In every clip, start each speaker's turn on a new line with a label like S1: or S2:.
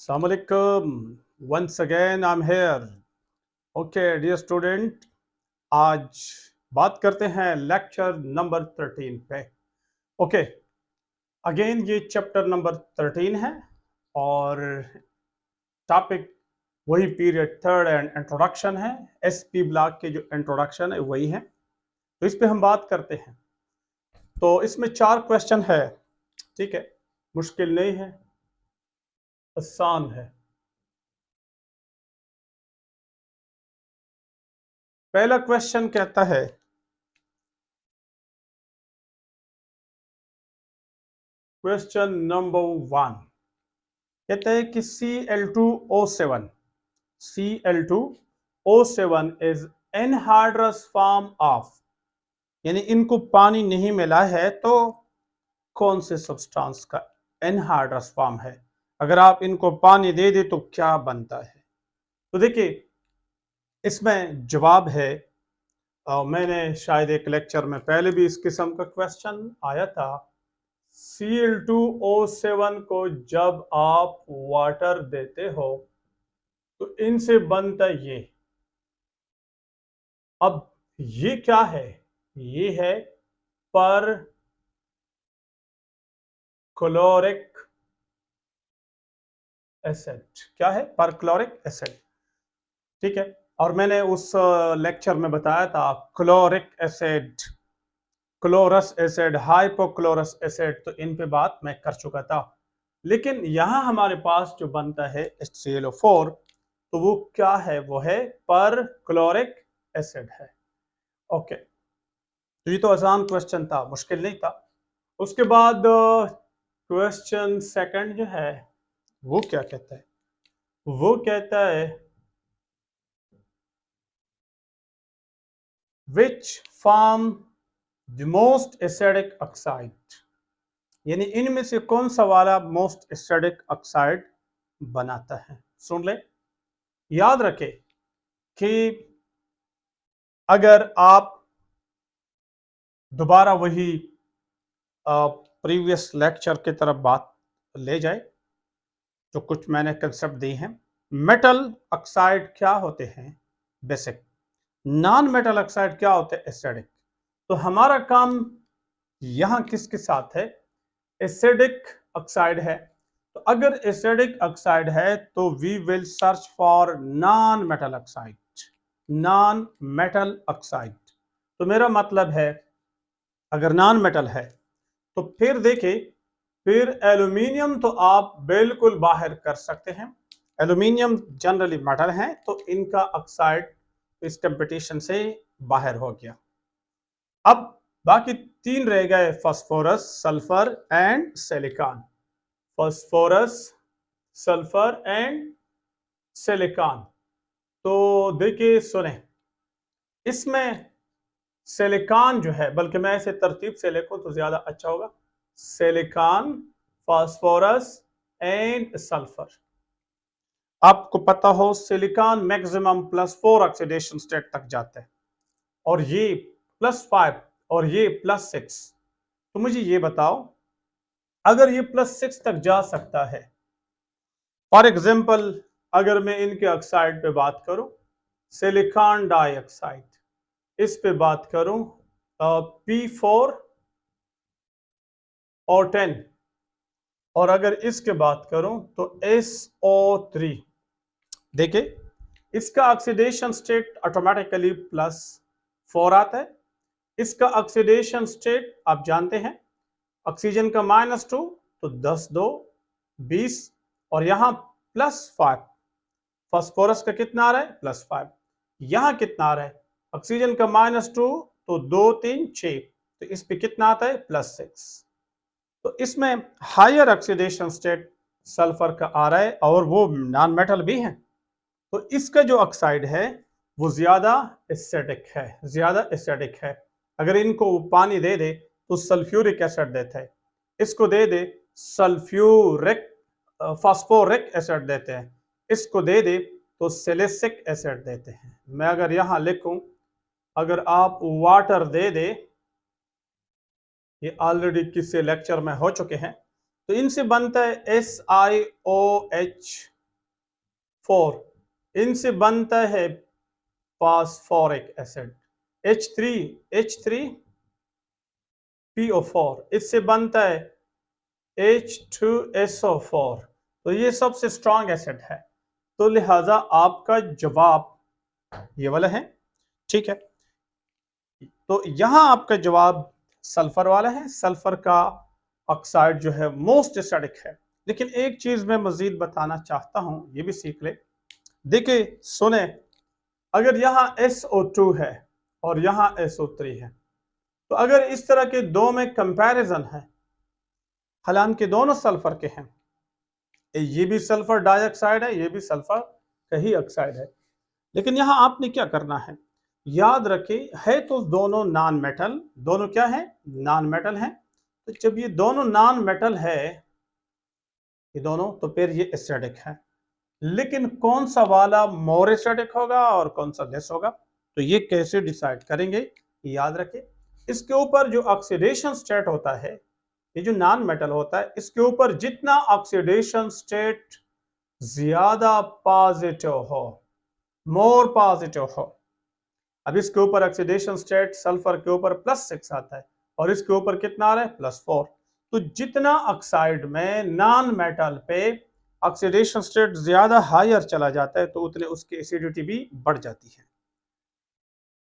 S1: Assalamualaikum. Once again I'm here. Okay, dear student, आज बात करते हैं लेक्चर नंबर 13 पे. ओके, अगेन ये चैप्टर नंबर 13 है और टॉपिक वही पीरियड थर्ड एंड इंट्रोडक्शन है. एसपी ब्लॉक के जो इंट्रोडक्शन है वही है, तो इस पे हम बात करते हैं. तो इसमें 4 क्वेश्चन है. ठीक है, मुश्किल नहीं है, आसान है. पहला क्वेश्चन कहता है क्वेश्चन नंबर 1 कहते हैं कि Cl2O7 is anhydrous form of, यानी इनको पानी नहीं मिला है तो कौन से सब्सटेंस का एनहाइड्रस फॉर्म है. अगर आप इनको पानी दे दे तो क्या बनता है. तो देखिए, इसमें जवाब है, मैंने शायद एक लेक्चर में पहले भी इस किस्म का क्वेश्चन आया था. Cl2O7 को जब आप वाटर देते हो तो इनसे बनता ये. अब ये क्या है, ये है पर क्लोरिक एसिड. क्या है? पर क्लोरिक एसिड. ठीक है, और मैंने उस लेक्चर में बताया था chloric acid, chlorous acid, hypochlorous acid, तो इन पे बात मैं कर चुका था. लेकिन यहां हमारे पास जो बनता है HClO4, तो वो क्या है? वो है पर क्लोरिक एसिड है. ओके, तो ये तो आसान क्वेश्चन था, मुश्किल नहीं था. उसके बाद क्वेश्चन सेकंड जो है वो क्या कहता है? वो कहता है which form the most acidic oxide, यानी इनमें से कौन सा वाला मोस्ट एसिडिक ऑक्साइड बनाता है. सुन ले, याद रखे कि अगर आप दोबारा वही प्रीवियस लेक्चर की तरफ बात ले जाए, जो कुछ मैंने कंसेप्ट दी हैं. मेटल ऑक्साइड क्या होते हैं? बेसिक. नॉन मेटल ऑक्साइड क्या होते हैं? एसिडिक. तो हमारा काम यहां किसके साथ है? एसिडिक ऑक्साइड है. तो अगर एसिडिक ऑक्साइड है तो we will search for non metal oxide. Non metal oxide, तो मेरा मतलब है अगर नॉन मेटल है तो फिर देखिए, फिर एल्यूमिनियम तो आप बिल्कुल बाहर कर सकते हैं. एल्यूमिनियम जनरली मेटल है तो इनका ऑक्साइड इस कंपटीशन से बाहर हो गया. अब बाकी 3 रह गए, phosphorus, sulphur and silicon. Phosphorus, sulphur and silicon. तो देखिए सुने, इसमें सिलिकॉन जो है, बल्कि मैं इसे तरतीब से लिखूं तो ज्यादा अच्छा होगा. Silicon, phosphorus and sulphur. आपको पता हो सिलिकॉन मैक्सिमम +4 ऑक्सीडेशन स्टेट तक जाता है और ये +5 और ये +6. तो मुझे ये बताओ, अगर ये +6 तक जा सकता है, फॉर एग्जाम्पल अगर मैं इनके ऑक्साइड पे बात करूं, सिलिकॉन डाइऑक्साइड, इस पे बात करूं P4 और 10, और अगर इसके बात करूं तो SO3. देखिए, इसका ऑक्सीडेशन स्टेट ऑटोमेटिकली +4 आता है. इसका ऑक्सीडेशन स्टेट आप जानते हैं, ऑक्सीजन का -2 तो 10 2 20, और यहां +5. फास्फोरस का कितना आ रहा है? +5. यहां कितना आ रहा है? ऑक्सीजन का -2 तो 2 3 6, तो इस पे कितना आता है? +6. तो इसमें हायर ऑक्सीडेशन स्टेट सल्फर का आ रहा है और वो नॉन मेटल भी है. तो इसका जो ऑक्साइड है वो ज्यादा एसिडिक है, ज्यादा एसिडिक है. अगर इनको पानी दे दे तो सल्फ्यूरिक एसिड देता है, इसको दे दे सल्फ्यूरिक फास्फोरिक एसिड देते हैं, इसको दे दे तो सिलिसिक एसिड देते हैं. मैं अगर यहां लिखूं, अगर आप वाटर दे दे, ये ऑलरेडी किसी लेक्चर में हो चुके हैं, तो इनसे बनता है SiOH4, इनसे बनता है फास्फोरिक एसिड H3PO4, इससे बनता है H2SO4। तो ये सबसे स्ट्रॉन्ग एसिड है, तो लिहाजा आपका जवाब ये वाला है। ठीक है, तो यहां आपका जवाब सल्फर वाला है। सल्फर का ऑक्साइड जो है मोस्ट एसिडिक है। लेकिन एक चीज मैं मजीद बताना चाहता हूं, ये भी सीख ले। देखिए सुने, अगर यहां SO2 है और यहां SO3 है, तो अगर इस तरह के दो में कंपैरिजन है, हालांकि दोनों सल्फर के हैं, ये भी सल्फर डाइऑक्साइड है, ये भी सल्फर का ही ऑक्साइड है, लेकिन यहां आपने क्या करना है, याद रखें है तो दोनों नॉन मेटल, दोनों क्या है, नॉन मेटल है। तो जब ये दोनों नॉन मेटल है, ये दोनों, तो फिर ये एसिडिक है। लेकिन कौन सा वाला मोर एसिडिक होगा और कौन सा लेस होगा, तो ये कैसे डिसाइड करेंगे, याद रखें। इसके ऊपर जो ऑक्सीडेशन स्टेट होता है, ये जो नॉन मेटल होता है, इसके ऊपर जितना ऑक्सीडेशन स्टेट ज्यादा पॉजिटिव हो, मोर पॉजिटिव हो, अब इसके ऊपर ऑक्सीडेशन स्टेट सल्फर के ऊपर +6 आता है और इसके ऊपर कितना आ रहा है, +4। तो जितना ऑक्साइड में नॉन मेटल पे ऑक्सीडेशन स्टेट ज्यादा हायर चला जाता है, तो उतने उसकी एसिडिटी भी बढ़ जाती है।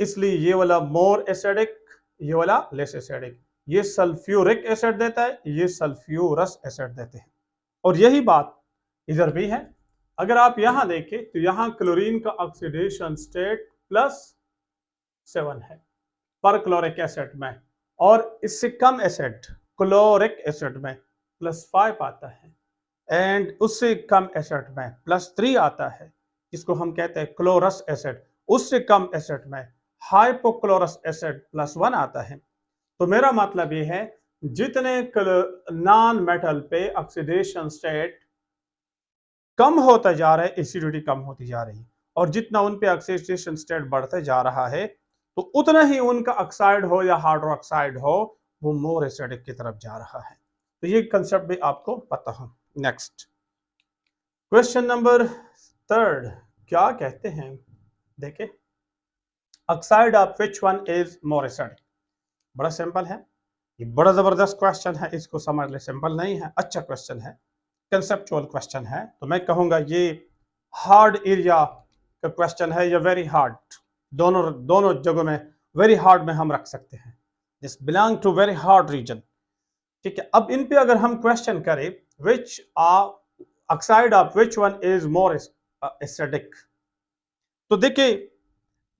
S1: इसलिए ये वाला मोर एसिडिक, ये वाला लेस एसिडिक। ये सल्फ्यूरिक एसिड देता है, ये सल्फ्यूरस एसिड देते हैं। और यही बात इधर भी है। अगर आप यहां देखें तो यहां क्लोरीन का ऑक्सीडेशन स्टेट +7 है पर क्लोरिक एसिड में, और इससे कम एसिड क्लोरिक एसिड में +5 आता है, एंड उससे कम एसिड में +3 आता है, जिसको हम कहते हैं क्लोरस एसिड। उससे कम एसिड में हाइपोक्लोरस एसिड +1 आता है। तो मेरा मतलब ये है, जितने नॉन मेटल पे ऑक्सीडेशन स्टेट कम होता जा रहा है, एसिडिटी कम होती जा रही है, और जितना उन पे ऑक्सीडेशन स्टेट बढ़ता जा रहा है, तो उतना ही उनका ऑक्साइड हो या हाइड्रोक्साइड हो, वो मोर एसिडिक की तरफ जा रहा है। तो ये कंसेप्ट भी आपको पता हो। नेक्स्ट क्वेश्चन नंबर 3 क्या कहते हैं, देखे, oxide of which one is more acidic. बड़ा सिंपल है, ये बड़ा जबरदस्त क्वेश्चन है, इसको समझ ले, सिंपल नहीं है, अच्छा क्वेश्चन है, कंसेप्चुअल क्वेश्चन है। तो मैं कहूंगा ये हार्ड एरिया का क्वेश्चन है या वेरी हार्ड, दोनों दोनों जगहों में, वेरी हार्ड में हम रख सकते हैं, this belong to very hard reason. ठीक है, अब इन पे अगर हम क्वेश्चन करें, which oxide of which one is more acidic, तो देखिए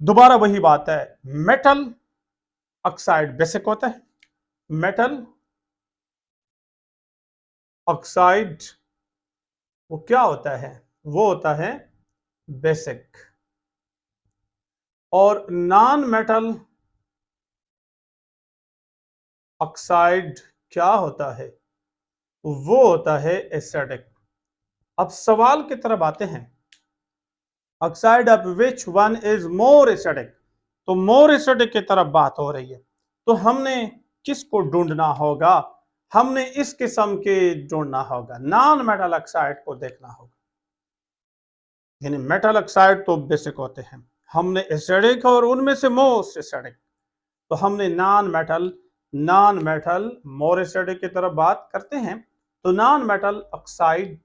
S1: दोबारा वही बात है, मेटल ऑक्साइड बेसिक होता है, मेटल ऑक्साइड वो क्या होता है, वो होता है बेसिक, और नॉन मेटल ऑक्साइड क्या होता है, वो होता है एसिडिक। अब सवाल की तरफ आते हैं, oxide of which one is more acidic, तो मोर एसिडिक की तरफ बात हो रही है। तो हमने किसको ढूंढना होगा, हमने इस किस्म के ढूंढना होगा, नॉन मेटल ऑक्साइड को देखना होगा। यानी मेटल ऑक्साइड तो बेसिक होते हैं, हमने एसिडिक और उनमें से मोस्ट एसिडिक, तो हमने नॉन मेटल मोर एसिडिक की तरफ बात करते हैं। तो नॉन मेटल ऑक्साइड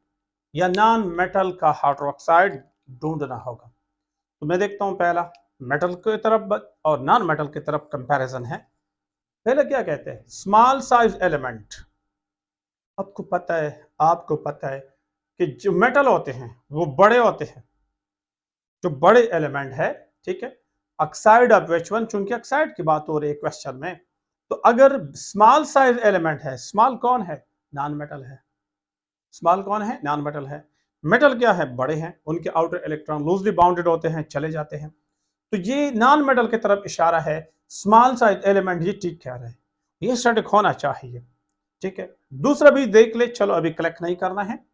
S1: या नॉन मेटल का हाइड्रोक्साइड ढूंढना होगा। तो मैं देखता हूं, पहला मेटल की तरफ और नॉन मेटल की तरफ कंपैरिजन है। पहले क्या कहते हैं, स्मॉल साइज एलिमेंट। आपको पता है कि जो मेटल होते हैं वो बड़े होते हैं, जो बड़े एलिमेंट है, ठीक है। ऑक्साइड ऑफ विच वन, चूंकि ऑक्साइड की बात हो रही है क्वेश्चन में, तो अगर स्मॉल साइज एलिमेंट है, स्मॉल कौन है, नॉन मेटल है। स्मॉल कौन है, नॉन मेटल है। मेटल क्या है, बड़े हैं, उनके आउटर इलेक्ट्रॉन लूजली बाउंडेड होते हैं, चले जाते हैं। तो ये नॉन मेटल की तरफ इशारा है, स्मॉल साइज एलिमेंट, ये ठीक कह रहे हैं, ये स्टैटिक होना चाहिए। ठीक है, दूसरा भी देख ले, चलो अभी कलेक्ट नहीं करना है।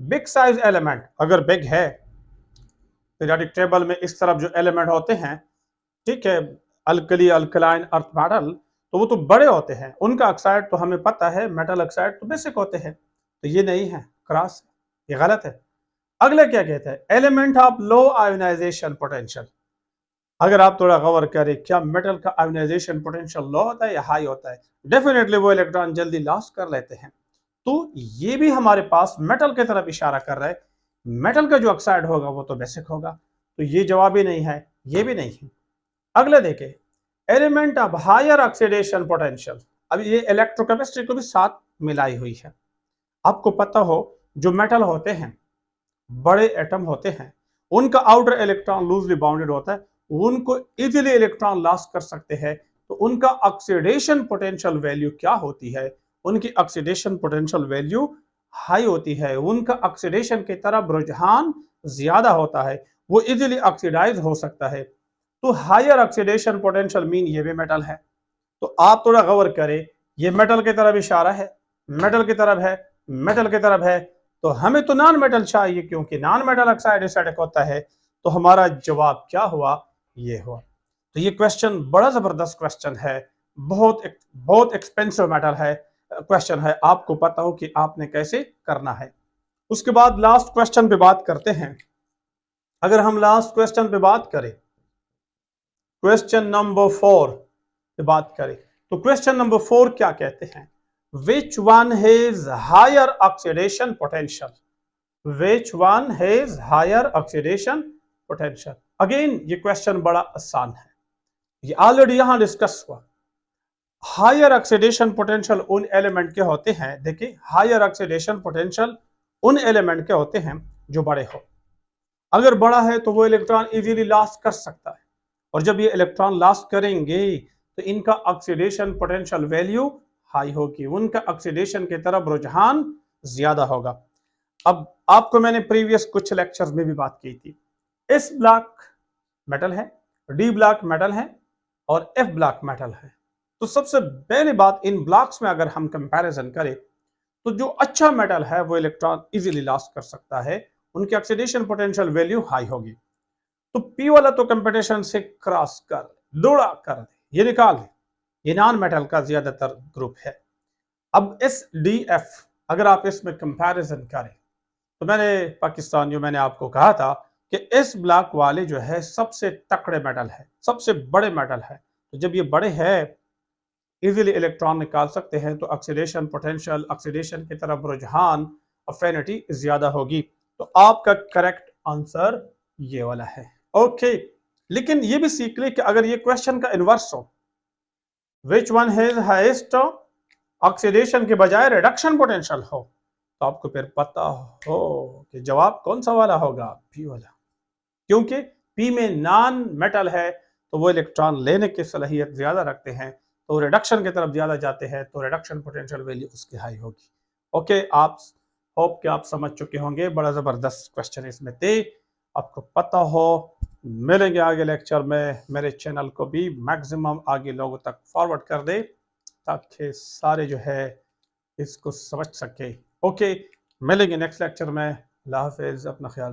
S1: बिग साइज एलिमेंट, अगर बिग है, पीरियोडिक टेबल में इस तरफ जो एलिमेंट होते हैं, ठीक है, अल्कली, अल्कलाइन, अर्थ मेटल, तो वो तो बड़े होते हैं, उनका ऑक्साइड तो हमें पता है, मेटल ऑक्साइड तो बेसिक होते हैं। तो ये नहीं है, क्रॉस, ये गलत है। अगले क्या कहता है, element of low ionization potential. अगर आप थोड़ा गौर करें, क्या मेटल का आयोनाइजेशन पोटेंशियल लो होता है या हाई होता है? डेफिनेटली वो इलेक्ट्रॉन जल्दी लॉस कर लेते हैं। तो ये भी हमारे पास मेटल की तरफ इशारा कर रहा है। मेटल का जो ऑक्साइड होगा वो तो बेसिक होगा, तो ये जवाब ही नहीं है, ये भी नहीं है। अगले देखें, element of higher oxidation potential. अब ये इलेक्ट्रोकेमिस्ट्री को भी साथ मिलाई हुई है। आपको पता हो, जो मेटल होते हैं, बड़े एटम होते हैं, उनका आउटर इलेक्ट्रॉन लूजली बाउंडेड होता है, उनको इजीली इलेक्ट्रॉन लॉस कर सकते हैं। तो उनका ऑक्सीडेशन पोटेंशियल वैल्यू क्या होती है? उनकी ऑक्सीडेशन पोटेंशियल वैल्यू हाई होती है, उनका ऑक्सीडेशन की तरफ रुझान ज्यादा होता है, वो इजीली ऑक्सीडाइज हो सकता है। तो हायर ऑक्सीडेशन पोटेंशियल मीन ये भी मेटल है। तो आप थोड़ा गौर करें, ये मेटल की तरफ इशारा है, मेटल की तरफ है, मेटल की तरफ है। तो हमें तो नॉन मेटल चाहिए, क्योंकि नॉन मेटल ऑक्साइड एसिडिक होता है। तो हमारा जवाब क्या हुआ? ये हुआ। तो ये क्वेश्चन बड़ा जबरदस्त क्वेश्चन है, बहुत बहुत एक्सपेंसिव मेटल है, क्वेश्चन है। आपको पता हो कि आपने कैसे करना है। उसके बाद लास्ट क्वेश्चन पे बात करते हैं। अगर हम लास्ट क्वेश्चन पे बात करें, क्वेश्चन नंबर 4 पे बात करें, तो क्वेश्चन नंबर 4 क्या कहते हैं? Which one has higher oxidation potential? Which one has higher oxidation potential? Again ये क्वेश्चन बड़ा आसान है, ये ऑलरेडी यहां डिस्कस हुआ। हायर ऑक्सीडेशन पोटेंशियल उन एलिमेंट के होते हैं, देखिए, हायर ऑक्सीडेशन पोटेंशियल उन एलिमेंट के होते हैं जो बड़े हो। अगर बड़ा है तो वो इलेक्ट्रॉन इजीली लॉस कर सकता है, और जब ये इलेक्ट्रॉन लॉस करेंगे तो इनका ऑक्सीडेशन पोटेंशियल वैल्यू हाई होगी, उनका ऑक्सीडेशन की तरफ रुझान ज्यादा होगा। अब आपको मैंने प्रीवियस कुछ लेक्चर्स में भी बात की थी, एस ब्लॉक मेटल है, डी ब्लॉक मेटल है, और एफ ब्लॉक मेटल है। तो सबसे पहली बात, इन ब्लॉक्स में अगर हम कंपैरिजन करें, तो जो अच्छा मेटल है वो इलेक्ट्रॉन इजीली लॉस कर सकता है, उनकी ऑक्सीडेशन पोटेंशियल वैल्यू हाई होगी। तो पी वाला तो कंपटीशन से क्रॉस कर, दौड़ा कर दे, ये निकाल दे, ये नॉन मेटल का ज्यादातर ग्रुप है। अब एस डी एफ अगर आप इसमें कंपैरिजन करें, तो मैंने आपको कहा था कि एस ब्लॉक वाले जो है सबसे तकड़े मेटल है, सबसे बड़े मेटल है। तो जब ये बड़े हैं, इजीली इलेक्ट्रॉन निकाल सकते हैं, तो ऑक्सीडेशन पोटेंशियल, ऑक्सीडेशन की तरफ रुझान, अफिनिटी ज्यादा होगी। तो आपका करेक्ट आंसर ये वाला है। ओके, लेकिन ये भी सीख ले कि अगर ये क्वेश्चन का इनवर्स हो, विच वन हैज हाईएस्ट ऑक्सीडेशन के बजाय रिडक्शन पोटेंशियल हो, तो आपको फिर पता हो कि जवाब कौन सा वाला होगा? पी वाला। क्योंकि पी में नॉन मेटल है, तो वो इलेक्ट्रॉन लेने की सलाहियत ज्यादा रखते हैं, तो रिडक्शन की तरफ ज्यादा जाते हैं, तो रिडक्शन पोटेंशियल वैल्यू उसकी हाई होगी। ओके, आप होप कि आप समझ चुके होंगे, बड़ा जबरदस्त क्वेश्चन इसमें थे, आपको पता हो। मिलेंगे आगे लेक्चर में, मेरे चैनल को भी मैक्सिमम आगे लोगों तक फॉरवर्ड कर दे, ताकि सारे जो है इसको समझ सके। ओके, मिलेंगे नेक्स्ट लेक्चर में। अल्लाह हाफिज़, अपना ख्याल।